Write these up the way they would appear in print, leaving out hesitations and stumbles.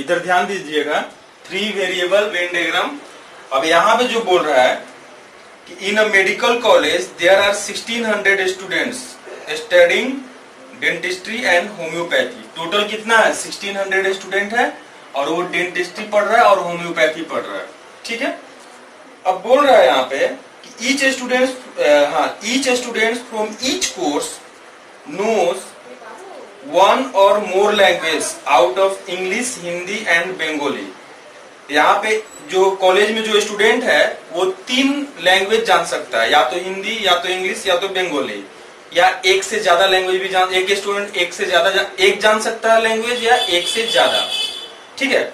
इधर ध्यान दीजिएगा, 3 वेरिएबल वेन डायग्राम। अब यहाँ पे जो बोल रहा है कि in a medical college there are 1600 students studying dentistry and homeopathy. Total कितना है? 1600 स्टूडेंट है और वो डेंटिस्ट्री पढ़ रहा है और होम्योपैथी पढ़ रहा है। ठीक है, अब बोल रहा है यहाँ पे कि each students from each course knows 1 और more language out of English, Hindi and Bengali. यहाँ पे जो कॉलेज में जो स्टूडेंट है वो 3 लैंग्वेज जान सकता है, या तो हिंदी, या तो इंग्लिश, या तो बंगाली, या एक से ज्यादा लैंग्वेज भी जान, एक स्टूडेंट एक से ज्यादा एक जान सकता है लैंग्वेज, या एक से ज्यादा। ठीक है,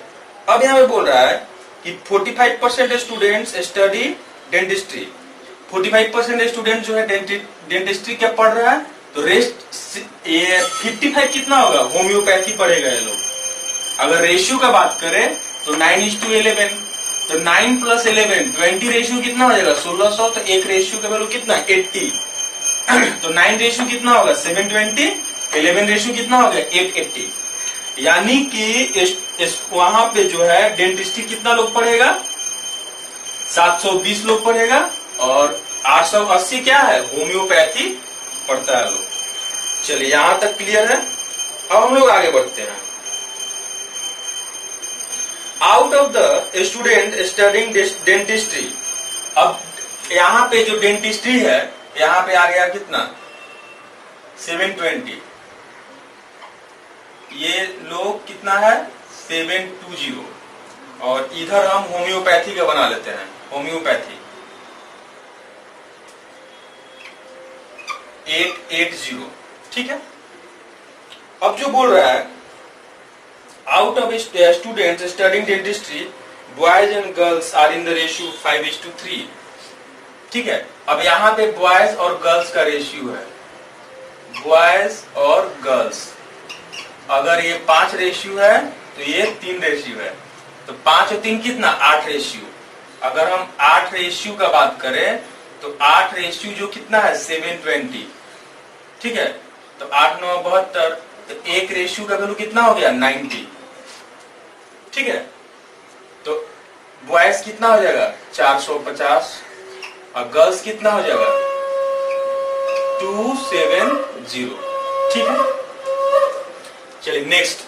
अब यहाँ पे बोल रहा है कि 45% स्टूडेंट्स स्टडी डेंटिस्ट्री। 45% स्टूडेंट जो है डेंटिस्ट्री क्या पढ़ रहा है, तो रेस्ट 55 कितना होगा? होम्योपैथी पढ़ेगा ये लोग। अगर रेशियो का बात करें तो 9:11, तो 9 + 11 20 रेशियो कितना हो जाएगा? 1600। तो एक रेशियो का वैल्यू कितना? 80। तो 9 रेशियो कितना होगा? 720। 11 रेशियो कितना हो गया? 880। यानी कि वहां पे जो है डेंटिस्ट्री कितना लोग पढ़ेगा? 720 लोग पढ़ेगा, और 880 क्या है? होम्योपैथी पढ़ता है लोग। चलिए यहां तक क्लियर है। अब हम लोग आगे बढ़ते हैं। Out of the student studying dentistry, अब यहाँ पे जो डेंटिस्ट्री है यहाँ पे आ गया कितना? 720। ये लोग कितना है? 720। और इधर हम होम्योपैथी का बना लेते हैं, होम्योपैथी 880। ठीक है, अब जो बोल रहा है out of students studying dentistry boys and girls are in the ratio 5:3। ठीक है, अब यहाँ पे बॉयज और गर्ल्स का रेशियो है, बॉयज और गर्ल्स। अगर ये 5 रेशियो है तो ये 3 रेशियो है, तो 5 और 3 कितना? 8 रेशियो। अगर हम 8 रेशियो का बात करें तो 8 रेशियो जो कितना है? 720। ठीक है, तो 8 9 72, तो एक रेशियो का वैल्यू कितना हो गया? 90। ठीक है, तो बॉयज कितना हो जाएगा? 450, और गर्ल्स कितना हो जाएगा? 270। ठीक है, चलिए नेक्स्ट।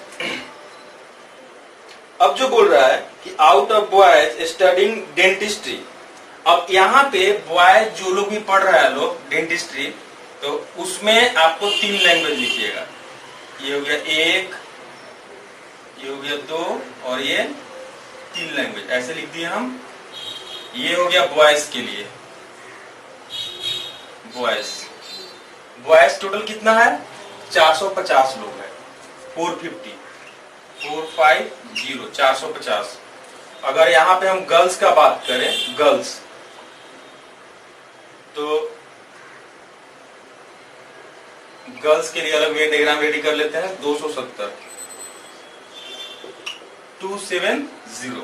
अब जो बोल रहा है कि out of boys studying dentistry, अब यहाँ पे बॉयज जो लोग भी पढ़ रहा है लोग डेंटिस्ट्री, तो उसमें आपको 3 लैंग्वेज लिखिएगा। ये हो गया 1, ये हो गया 2, और ये 3 लैंग्वेज ऐसे लिख दिए हम। ये हो गया बॉयज के लिए। बॉयज टोटल कितना है? 450 लोग है। 450 450। अगर यहाँ पे हम गर्ल्स का बात करें, गर्ल्स, तो गर्ल्स के लिए अलग वेन डायग्राम रेडी कर लेते हैं। 270 270,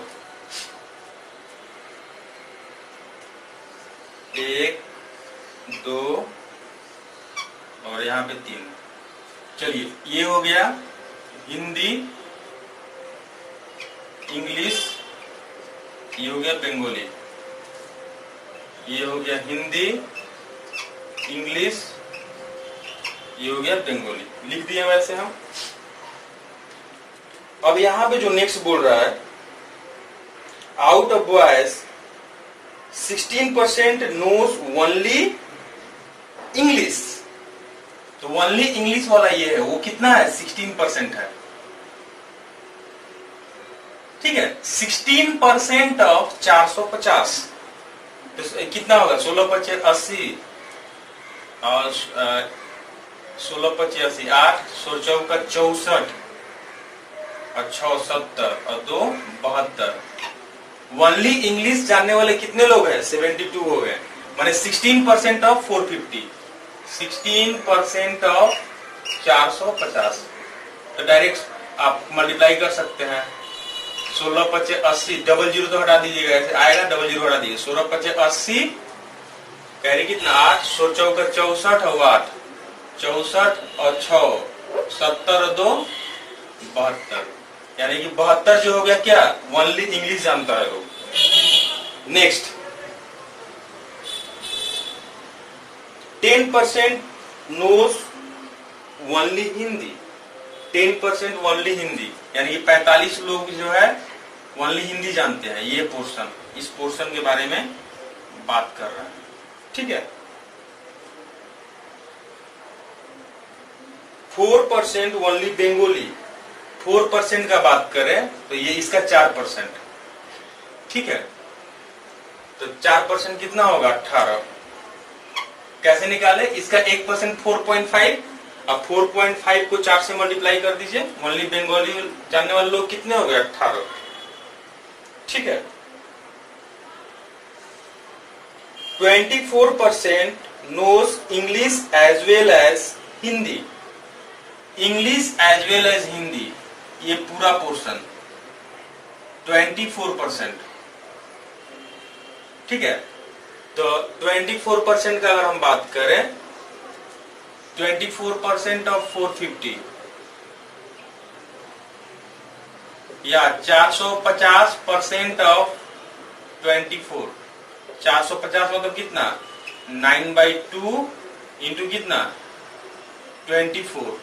1 2 और यहाँ पे 3। चलिए ये हो गया हिंदी, इंग्लिश, ये हो गया बंगाली, ये हो गया हिंदी, इंग्लिश, ये हो गया बंगाली। लिख दिए वैसे हम। अब यहां पे जो नेक्स्ट बोल रहा है out of boys 16% knows only English. तो ओनली इंग्लिश वाला ये है, वो कितना है? 16% है। ठीक है, 16% ऑफ 450 तो कितना होगा? 16 × 80 और 16 × 80 8 16 चौका 64 और 6 70 और 2 72। ओनली इंग्लिश जानने वाले कितने लोग हैं? 72 हो गए। माने 16% ऑफ 450, 16% ऑफ 450। तो डायरेक्ट आप मल्टीप्लाई कर सकते हैं। 16 × 80, डबल जीरो तो हटा दीजिएगा, ऐसे आएगा, डबल जीरो हटा दीजिए। 16 × 80 कैरी कितना? 8 16 चौका 64 और 8 64 और 6 70 और 2 72। यानी कि 72 जो हो गया क्या, ओनली इंग्लिश जानता है लोग। Next 10% knows only Hindi, 10% only Hindi, यानी कि 45 लोग जो है ओनली हिंदी जानते हैं। ये पोर्शन, इस पोर्शन के बारे में बात कर रहा है, ठीक है। 4% ओनली बंगाली, 4% का बात करें तो ये इसका 4%, ठीक है। तो 4% कितना होगा, 18। कैसे निकाले, इसका 1% 4.5, अब 4.5 को 4 से मल्टीप्लाई कर दीजिए, ओनली बंगाली जानने वाले लोग कितने हो गए, 18, ठीक है। 24% knows English as well as Hindi, English as well as Hindi, ये पूरा पोर्शन 24%, ठीक है। तो 24% का अगर हम बात करें, 24% ऑफ 450 या 450% ऑफ 24, 450 मतलब कितना, 9/2 इंटू कितना, 24,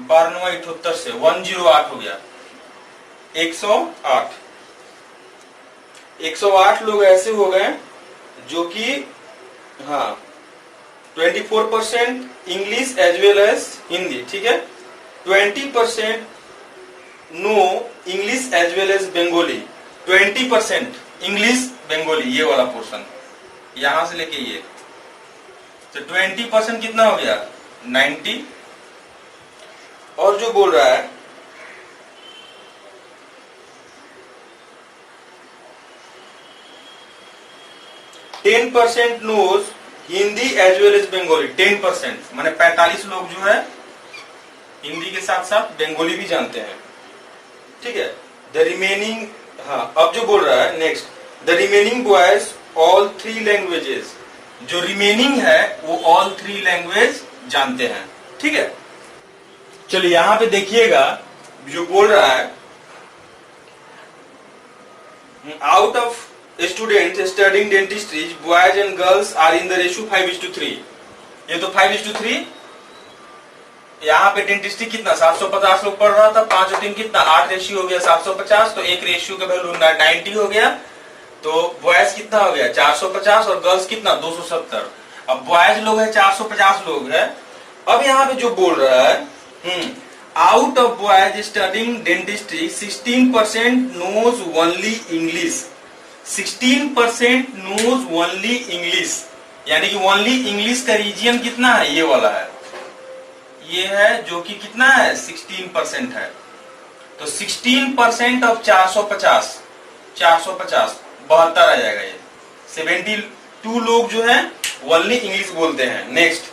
12/78 से 108 हो गया, 108। 108 लोग ऐसे हो गए जो कि हाँ 24% English as well as Hindi, ठीक है। 20% know English as well as Bengali, 20% English Bengali, ये वाला पोर्शन यहां से लेके ये, तो 20% कितना हो गया, 90। और जो बोल रहा है %10 knows Hindi as well as Bengali, 10% माने 45 लोग जो है हिंदी के साथ साथ बंगाली भी जानते हैं, ठीक है। द रिमेनिंग, हाँ अब जो बोल रहा है next, the remaining boys all 3 languages, जो रिमेनिंग है वो ऑल 3 लैंग्वेज जानते हैं, ठीक है। चलिए यहां पे देखिएगा जो बोल रहा है, out of student studying dentistry boys and girls are in the ratio 5:3, ये तो 5:3, यहाँ पे डेंटिस्ट्री कितना 750 लोग पढ़ रहा था, 5 और 3 कितना 8 रेशियो हो गया 750, तो एक रेशियो का वैल्यू 90 हो गया। तो बॉयज कितना हो गया 450 और गर्ल्स कितना 270। अब बॉयज लोग है 450 लोग है। अब यहाँ पे जो बोल रहा है, out of boys studying dentistry 16% knows only English, 16% knows only English, यानी कि ओनली इंग्लिश का रीजन कितना है, ये वाला है, ये है जो कि कितना है 16% है। तो 16% ऑफ 450, 72 आ जाएगा, ये 72 लोग जो है ओनली इंग्लिश बोलते हैं। नेक्स्ट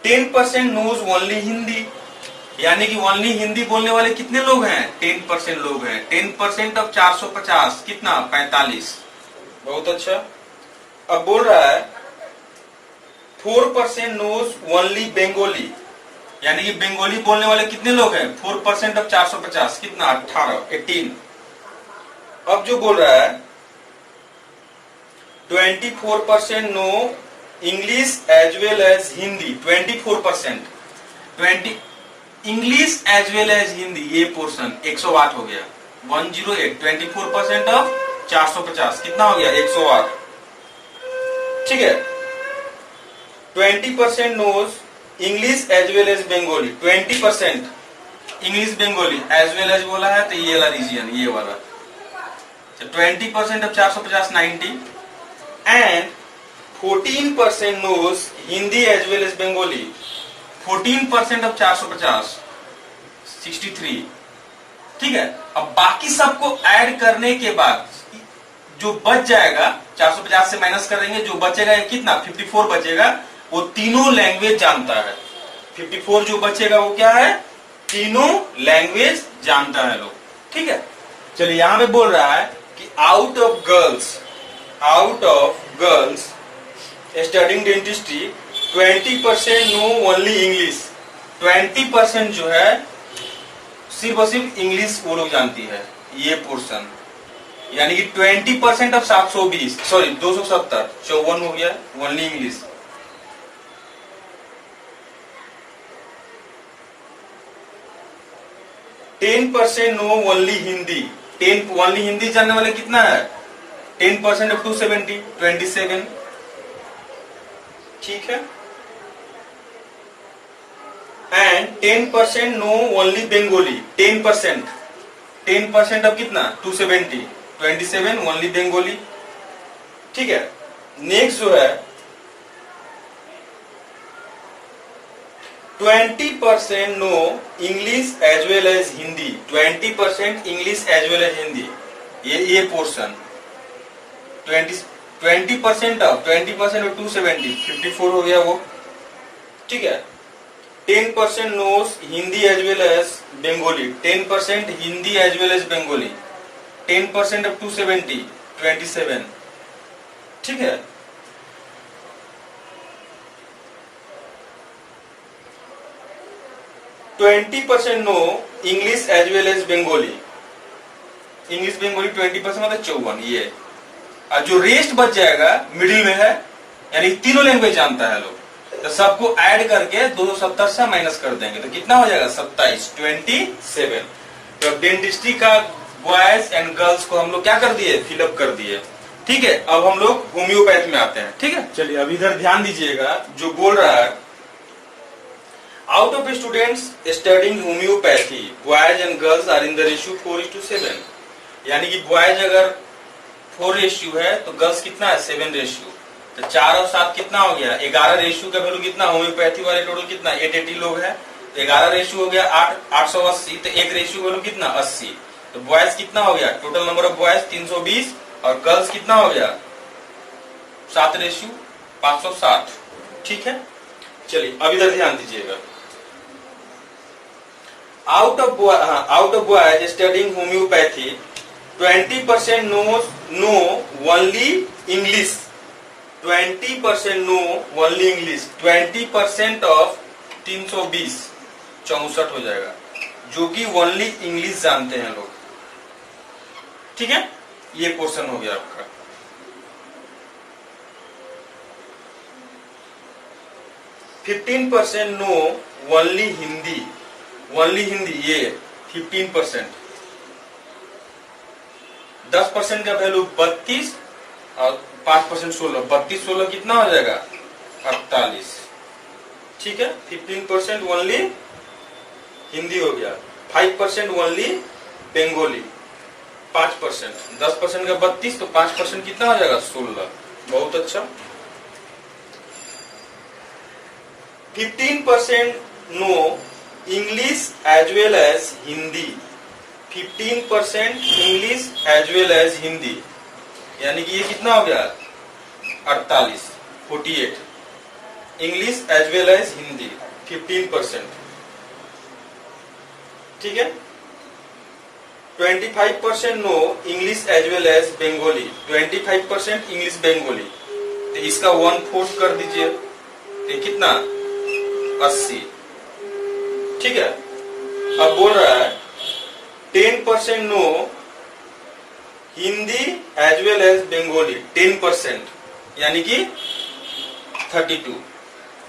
10% नोज ओनली हिंदी, यानी कि ओनली हिंदी बोलने वाले कितने लोग हैं, 10% लोग हैं। 10% ऑफ 450 कितना 45, बहुत अच्छा। अब बोल रहा है 4% नोज ओनली बंगाली, यानी कि बंगाली बोलने वाले कितने लोग हैं, 4% ऑफ 450 कितना 18। अब जो बोल रहा है 24% know English as well as Hindi, 24%, 20 English as well as Hindi, ये पोर्शन 108 हो गया, 108, 24% ऑफ 450 कितना हो गया 108, ठीक है। 20% knows English as well as Bengali, 20% English Bengali as well as बोला है, तो ये वाला रीजन, ये वाला 20% of 450 90, and 14% knows Hindi as well as Bengali, 14% of 450 63, ठीक है। अब बाकी सबको ऐड करने के बाद जो बच जाएगा 450 से माइनस करेंगे, जो बचेगा कितना 54 बचेगा, वो तीनों लैंग्वेज जानता है। 54 जो बचेगा वो क्या है, तीनों लैंग्वेज जानता है लोग, ठीक है। चलिए यहां पे बोल रहा है कि out of girls studying dentistry 20% know only English. 20% जो है सिर्फ और सिर्फ इंग्लिश वो लोग जानती है, ये पोर्शन, यानी कि 20% ऑफ 720, सॉरी 270, 54 हो गया only English. Ten percent know only Hindi. 10 only Hindi जानने वाले कितना है? 10% ऑफ 270, 27। ठीक है। And 10% know only Bengali. 10% of कितना? 270, 27 ओनली बंगाली। ठीक है। नेक्स्ट जो है 20% know English as well as Hindi. 20% English as well as Hindi, ये पोर्शन 20% ऑफ 270, 54 हो गया वो। ठीक है। 10% knows Hindi as well as Bengali. 10% Hindi as well as Bengali. 10% of 270, 27। ठीक है। Twenty percent know English as well as Bengali. English Bengali 20% मतलब 54, ये। और जो रेस्ट बच जाएगा मिडिल में है, यानी तीनों लैंग्वेज जानता है लोग, तो सबको ऐड करके 270 से माइनस कर देंगे तो कितना हो जाएगा? 27, 27। तो डेंटिस्ट्री का बॉयज एंड गर्ल्स को हम लोग क्या कर दिए? फिलअप कर दिए। ठीक है। अब हम लोग होम्योपैथ में आते हैं। ठीक है। चलिए अब इधर ध्यान दीजिएगा, जो बोल रहा है out of students studying homeopathy boys and girls are in the ratio 4:7। यानी कि बॉयज अगर 4 रेशियो है तो गर्ल्स कितना है? 7 रेशियो। तो 4 और 7 कितना हो गया? 11 रेशियो का वैल्यू कितना? होम्योपैथी वाले टोटल कितना? 880 लोग है, तो 11 रेशियो हो गया 880। तो 1 रेशियो वैल्यू कितना? 80। तो बॉयज कितना हो गया? टोटल नंबर ऑफ बॉयज 320, और गर्ल्स कितना हो गया? 7 रेशियो 560। ठीक है। चलिए अब इधर ध्यान दीजिएगा। Out of boys studying homeopathy 20% know only English. 20% know only English. 20% of 320, 64 हो जाएगा, जो कि ओनली इंग्लिश जानते हैं लोग। ठीक है। ये क्वेश्चन हो गया आपका। Fifteen percent know only Hindi. Only Hindi, ये 15%। 10% का वैल्यू 32 और 5% 16। 32 16 कितना हो जाएगा? 48। ठीक है। 15% ओनली हिंदी हो गया। 5% ओनली बंगाली। 5%, 10% का 32, तो 5% कितना हो जाएगा? 16। बहुत अच्छा। 15% know English as well as Hindi. 15% English as well as Hindi, यानी कि ये कितना हो गया? 48, 48। English as well as Hindi 15%। ठीक है। 25% know English as well as Bengali. 25% English Bengali, तो इसका 1/4 कर दीजिए, तो कितना? 80। ठीक है। अब बोल रहा है 10% know Hindi as well as Bengali. 10%, यानी कि 32।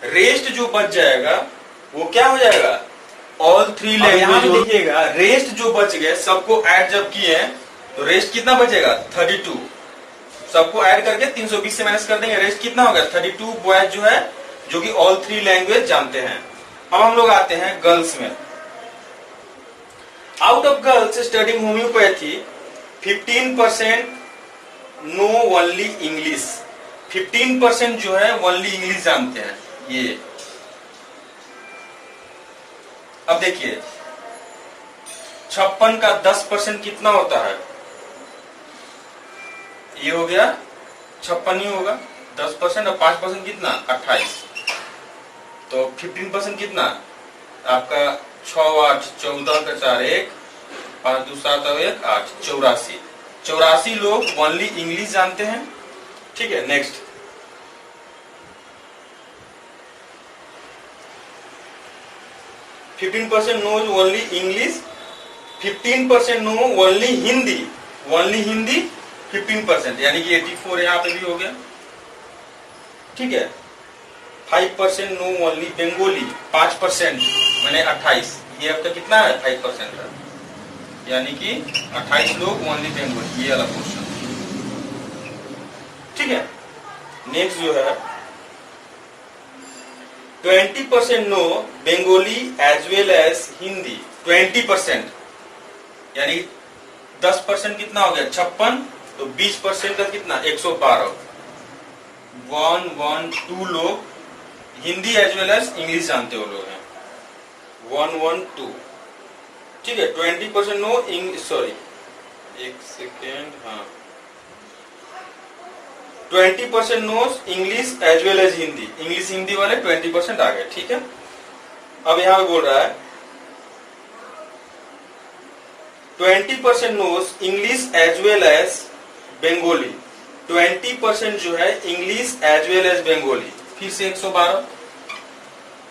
रेस्ट जो बच जाएगा वो क्या हो जाएगा? All 3 language. देखिएगा रेस्ट जो बच गए सबको ऐड जब किए तो रेस्ट कितना बचेगा? 32। सबको ऐड करके 320 से माइनस कर देंगे, रेस्ट कितना होगा? 32 बॉयज जो है, जो कि ऑल 3 लैंग्वेज जानते हैं। अब हम लोग आते हैं गर्ल्स में। Out of girls studying homeopathy 15% know only English. 15% जो है ओनली इंग्लिश जानते हैं, ये। अब देखिए 56 का 10% कितना होता है? ये हो गया 56 ही होगा। 10% और 5% कितना? 28। तो 15% कितना? आपका 6 8 14 का 4 1 5 2 7 और 1 8, 84। 84 लोग ओनली इंग्लिश जानते हैं। ठीक है। Next 15% knows only English, 15% know only Hindi, 15%, यानी कि 84 यहाँ पे भी हो गया, ठीक है। 5% नो ओनली बंगाली, 5% मैंने 28, ये आपका कितना है 5% है, यानी कि 28 लोग ओनली बंगाली, ये वाला क्वेश्चन, ठीक है। नेक्स्ट जो है 20% know Bengali as well as Hindi, 20%, यानी 10% कितना हो गया 56, तो 20% का कितना 112, 112 लोग Hindi as well as English जानते हो लोग हैं, 112, ठीक है। 20% नो सॉरी एक सेकेंड, हाँ 20% knows English as well as Hindi, English Hindi वाले 20% आ गए, ठीक है। अब यहां पे बोल रहा है 20% knows English as well as Bengali, 20% जो है English as well as Bengali, फिर से 112,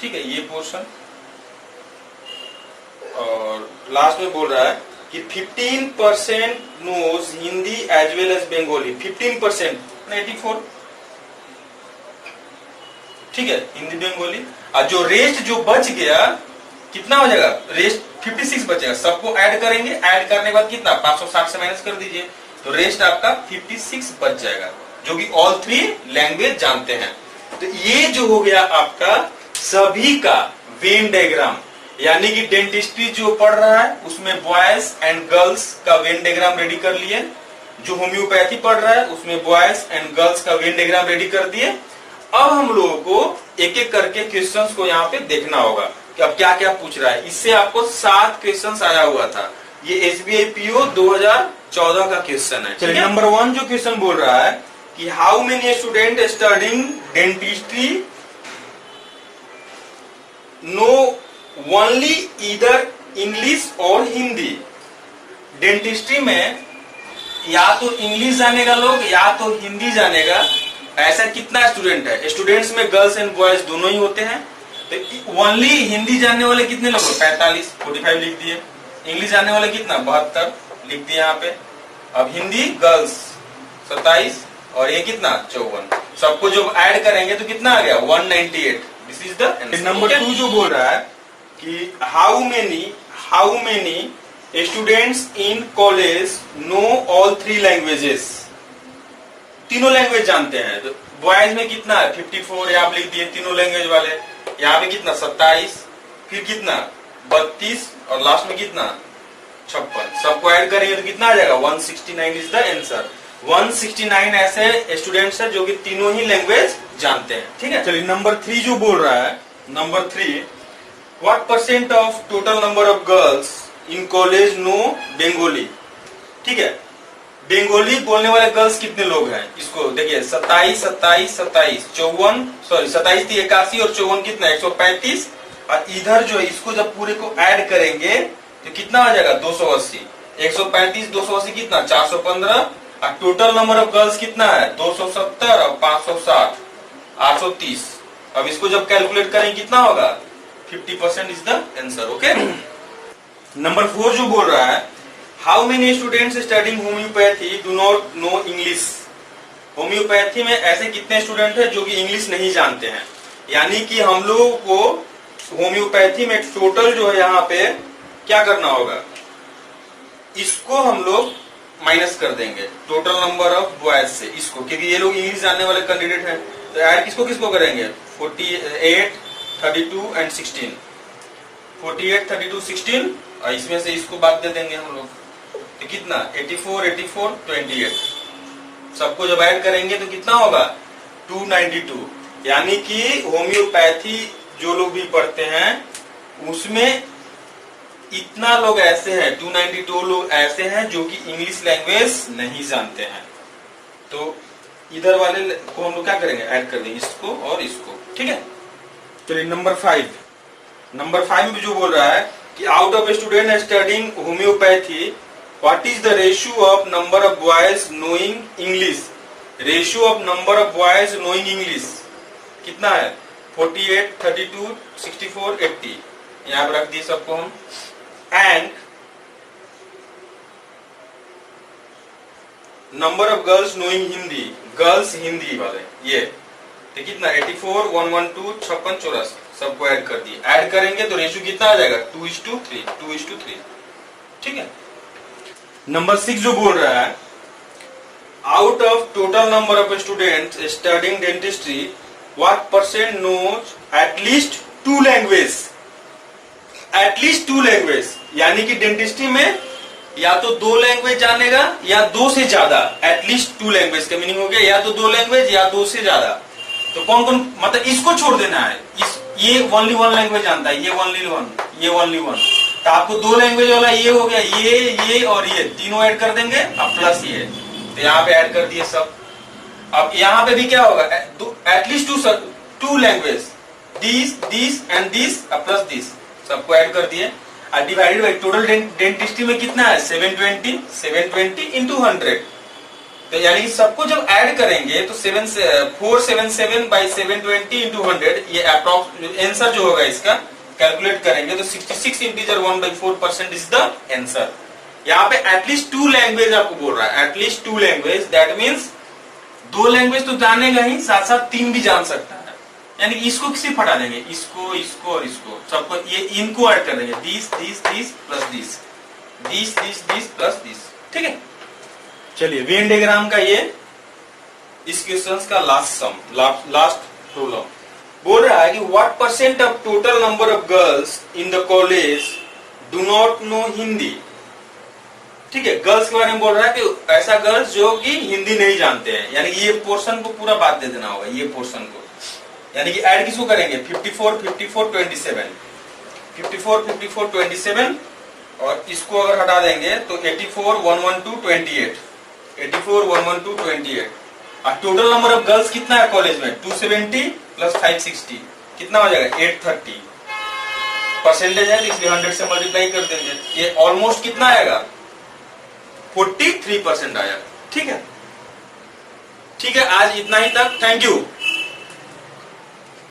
ठीक है ये पोर्शन। और लास्ट में बोल रहा है कि 15% knows Hindi as well as Bengali, 15% 84, ठीक है हिंदी बंगाली। और जो रेस्ट जो बच गया कितना हो जाएगा, रेस्ट 56 बचेगा, सबको ऐड करेंगे, ऐड करने के बाद कितना 560 से माइनस कर दीजिए, तो रेस्ट आपका 56 बच जाएगा, जो कि ऑल 3 लैंग्वेज जानते हैं। तो ये जो हो गया आपका सभी का वेन डायग्राम, यानी कि डेंटिस्ट्री जो पढ़ रहा है उसमें बॉयज एंड गर्ल्स का वेन डायग्राम रेडी कर लिए, जो होम्योपैथी पढ़ रहा है उसमें बॉयज एंड गर्ल्स का वेन डायग्राम रेडी कर दिए। अब हम लोगों को एक एक करके क्वेश्चंस को यहाँ पे देखना होगा कि अब क्या क्या पूछ रहा है। इससे आपको 7 क्वेश्चंस आया हुआ था, ये एसबीआई पीओ 2014 का क्वेश्चन है। चलिए नंबर 1 जो क्वेश्चन बोल रहा है कि how many student studying dentistry know only either English और हिंदी। डेंटिस्ट्री में या तो इंग्लिश जानेगा लोग या तो हिंदी जानेगा, ऐसा कितना स्टूडेंट है। स्टूडेंट्स में गर्ल्स एंड बॉयज दोनों ही होते हैं, तो ओनली हिंदी जानने वाले कितने लोग 45, 45 लिख दिए। इंग्लिश जानने वाले कितना 72 लिख दिए यहाँ पे। अब हिंदी गर्ल्स 27 और ये कितना 54, सबको जब ऐड करेंगे तो कितना आ गया 198। दिस इज द नंबर 2 जो बोल रहा है कि how many students in college know all 3 languages, तीनों लैंग्वेज जानते हैं। तो बॉयज में कितना है 54, यहाँ लिख दिए तीनों लैंग्वेज वाले। यहाँ पे कितना 27, फिर कितना 32 और लास्ट में कितना 56, सबको ऐड करेंगे तो कितना आ जाएगा 169 इज द आंसर। 169 ऐसे स्टूडेंट्स है जो कि तीनों ही लैंग्वेज जानते हैं, ठीक है। चलिए नंबर 3 जो बोल रहा है, number 3 what percent of total number of girls in college know Bengali, ठीक है। बंगाली बोलने वाले गर्ल्स कितने लोग हैं, इसको देखिए 27, 27, 27, 54, सॉरी 27 थी 81 और 54 कितना 135। और इधर जो है इसको जब पूरे को ऐड करेंगे तो कितना आ जाएगा 280, 135 280 कितना 415। और टोटल नंबर ऑफ गर्ल्स कितना है 270 और 560 830। अब इसको जब कैलकुलेट करेंगे कितना होगा 50% is the answer, okay. Number 4 जो बोल रहा है how many students studying homeopathy do not know English. Homeopathy में ऐसे कितने स्टूडेंट हैं जो कि इंग्लिश नहीं जानते हैं, यानी कि हम लोगों को होम्योपैथी में टोटल जो है यहाँ पे क्या करना होगा, इसको हम लोग माइनस कर देंगे टोटल नंबर ऑफ बॉयज से इसको, क्योंकि ये लोग इंग्लिश जानने वाले कैंडिडेट हैं। तो ऐड किसको किसको करेंगे 48, 32 एंड 16, 48, 32, 16 और इसमें से इसको बात दे देंगे हम लोग, तो कितना 84, 84, 28, सबको जब ऐड करेंगे तो कितना होगा 292। यानी कि होम्योपैथी जो लोग भी पढ़ते हैं उसमें इतना लोग ऐसे हैं, 292 लोग ऐसे हैं जो कि इंग्लिश लैंग्वेज नहीं जानते हैं। तो इधर वाले को हम लोग क्या करेंगे ऐड कर देंगे इसको और इसको, ठीक है। चलिए नंबर 5 में जो बोल रहा है कि out of student studying homeopathy what is the ratio of number of boys knowing English. Ratio of number of boys knowing English कितना है 48, 32, 64, 80। यहां पर रख दिए सबको हम। And number of girls knowing Hindi, girls Hindi वाले ये तो कितना 84, 112, 56, 84 सबको ऐड कर दिए। ऐड करेंगे तो रेशियो कितना आ जाएगा 2:3, 2:3। ठीक है। नंबर 6 जो बोल रहा है, out of total number of students studying dentistry what percent knows at least 2 language. At least 2 language यानी कि डेंटिस्ट्री में या तो 2 लैंग्वेज जानेगा या 2 से ज्यादा। एटलीस्ट 2 लैंग्वेज का मीनिंग हो गया या तो 2 लैंग्वेज या 2 से ज्यादा। तो कौन कौन, मतलब इसको छोड़ देना है, ये ओनली 1 लैंग्वेज जानता है, ये ओनली 1, ये ओनली 1। तो आपको 2 लैंग्वेज वाला ये हो गया, ये और ये तीनों ऐड कर देंगे, अब प्लस ये, तो यहाँ पे ऐड कर दिए सब। अब यहाँ पे भी क्या होगा, at least 2 language, this and this plus this सबको ऐड कर दिए। डिवाइडेड बाई टोटल डेंटिस्ट्री में कितना है 720 इंटू 100। तो यानी कि सबको जब ऐड करेंगे तो 477 बाई 720 इंटू 100, ये अप्रॉक्स आंसर जो होगा इसका कैलकुलेट करेंगे तो 66 इंटीजर 1/4% इज द आंसर। यहाँ पे एटलीस्ट 2 लैंग्वेज आपको बोल रहा है, at least 2 language, that means 2 language तो जानेगा ही, साथ साथ 3 भी जान सकता है। यानी इसको किसी हटा देंगे, इसको, इसको और इसको, सबको ये इनको ऐड कर देंगे, this plus this plus this. ठीक है। चलिए वेन डायग्राम का ये इस क्वेश्चन का लास्ट प्रॉब्लम बोल रहा है कि what percent of total number of girls in the college do not know Hindi. ठीक है, गर्ल्स के बारे में बोल रहा है कि ऐसा गर्ल्स जो कि हिंदी नहीं जानते हैं, यानी ये पोर्शन को पूरा बात दे देना होगा, ये पोर्शन को। यानी कि ऐड किसको करेंगे 54, 54, 27, 54, 54, 27 और इसको अगर हटा देंगे तो 84, 112, 28, 84, 112, 28। और टोटल नंबर ऑफ गर्ल्स कितना है कॉलेज में 270 प्लस 560 कितना हो जाएगा 830। परसेंटेज है इसलिए 100 से मल्टीप्लाई कर देंगे, ये ऑलमोस्ट कितना आएगा 43% आया। ठीक है, ठीक है, आज इतना ही तक, थैंक यू।